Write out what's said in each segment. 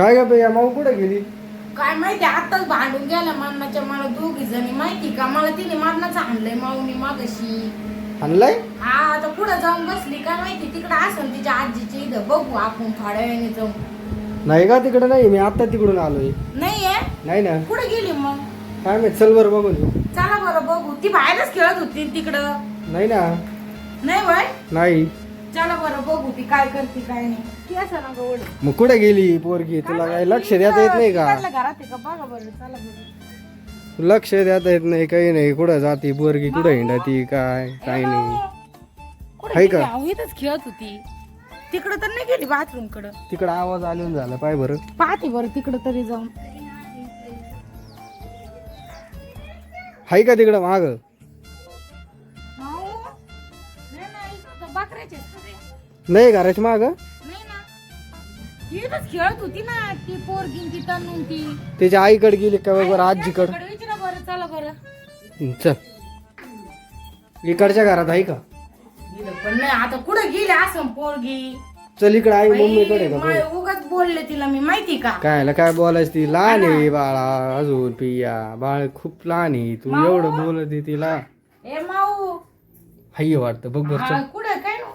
काय ग बाई माऊ कुठे गेली? काय माहिती आताच भांडून गेला मरणाच्या मला दोघी जणी माहिती का मला तिने मरणाचं आणलंय माऊनी मागाशी. आणलाय? हा आता पुढे जाऊन बसली काय माहिती तिकडे असन तिच्या आजीची इथं बघू आपण थोड्या वेळाने जाऊन. नाही का तिकडे नाही मी आता तिकडून आलोय. नाहीये नाही ना कुठे गेली मग? काय माहित चल बरं बघून येऊ. चला बरं बघू ती बाहेरच खेळत होती तिकडं. नाही ना नाही बाय नाही. चला बरं बघू ती काय करते काय नाही. ती असं ना गवड मग कुठे गेली पोरगी? तुला काय लक्ष देता येत नाही का? घरात आहे का बघा बरं चला बरं. लक्ष देता येत नाही काही नाही. कुठं जाती पोरगी कुठं हिंडती काय काय नाही. हाय का? इथंच खेळत होती तिकडं तर नाही गेली बाथरूम कडं. तिकडं आवाज आलेला झाला पाय बरं. पाहते बरं तिकडं तरी जाऊन. हाय का तिकडं माग? बकऱ्याचे नाही घराच्या माग नाही ना इथंच खेळत होती ना ती पोरगी ती तन्नून ती. त्याच्या आईकडे गेली का बरं? आजीकडं विचारा बरं चला बरं. चल इकडच्या घरात आहे का? पण नाही आता कुठे गेली असं पोरगी. चल इकडे आई मम्मीकडे का बोल. उगाच बोलले तिला मी माहिती का. कायला काय बोलायच? ती लहान आहे बाळा अजून. पिया बाळ खूप लहान आहे. तू एवढं बोलत आहे तिला. ए माऊ हाय वाटतं बघ बरं चल. कुठे काय नो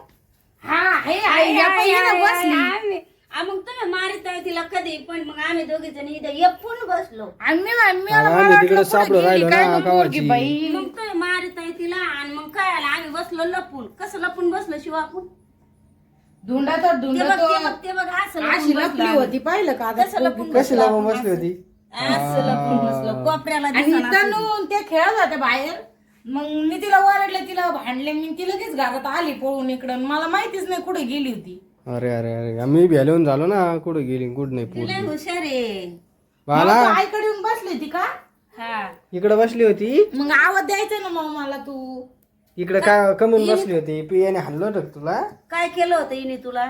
हा हे आई या पहिली बसली. मग तुम्ही मारित आहे तिला कधी पण मग आम्ही दोघी जण इथं येपून बसलो. आम्ही तिकडे सापडून राहिलो ना गावाची. मग तुम्ही मारित आहे तिला आणि मग काय आलं आम्ही बसलो लपून. कसं लपून बसलो शिवा आपण? धुंडा तर ते धुंडा बघ ते बघ असं अशी लपून लपली बसलो. होती पाहिलं का आता कसं लपून कशी लावून बसली होती? असं लपून बसलो कोपऱ्याला आणि दिसेना असं. तनून ते खेळत होते बाहेर. मग मी तिला ओरडले तिला भांडले मी ती लगेच घरात आली पळून इकडं. मला माहितीच नाही कुठे गेली होती. अरे अरे अरे आम्ही भेलून झालो ना. कुठं गेली कुठं नाही लय पोरगी. हुशार आहे. बाला आईकडे येऊन बसली होती का? हा इकडे बसली होती. मग आवाज द्यायचा ना मग मला तू. इकडे काय कमून बसली होती? पियाने हल्लो होतं का तुला? काय केलं होतं हिने तुला?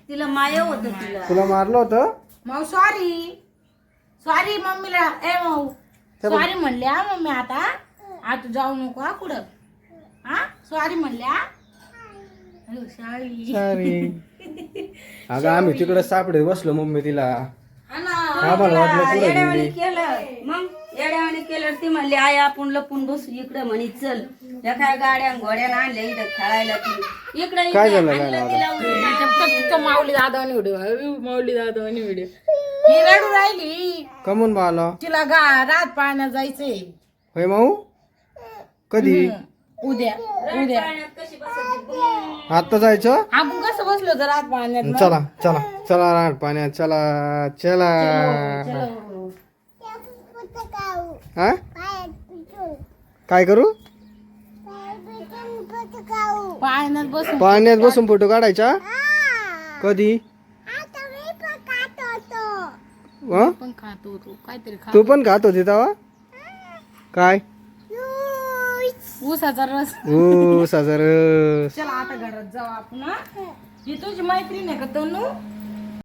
तिला माय होत तिला. तुला मारलं होतं? मग सॉरी सॉरी मम्मीला. ए माऊ सॉरी म्हणले हा मम्मी आता तू जाऊ नको हा कुठं. हा सॉरी म्हणल्या. सॉरी अगं आम्ही तिकडे सापडे बसलो मम्मी तिला. हा ना आम्हाला वाटलं पुढे येड्यावानी गेली. केलं मग येड्यावानी केलं. ती म्हणली आई आपण लपून बसू इकडे म्हणे चल. या काय गाड्या घोड्यानं आणल्या इथं खेळायला ती इकडे काय झालं फक्त माऊली दादावानी व्हिडिओ माऊली दादावानी व्हिडिओ. ही रडू राहिली कमून बाला? तिला रात पाण्यात जायचंय. होय माऊ कधी? उद्या उद्या कशी बसायची. आता जायचं? आपण कसं बसलो तर रात पाण्यात मग? चला चला चला राट पाण्यात चला चला. चलो. हा काय करू? पाण्यात बसून पाण्यात बसून फोटो काढायचा? कधी? पण खातो तू काहीतरी खा. तू पण खात होती तेव्हा? काय? ऊसाचा रस. ओ साजर. चला आता घरात जाऊ आपण हा? ही तुझी मैत्रीण आहे का तनू?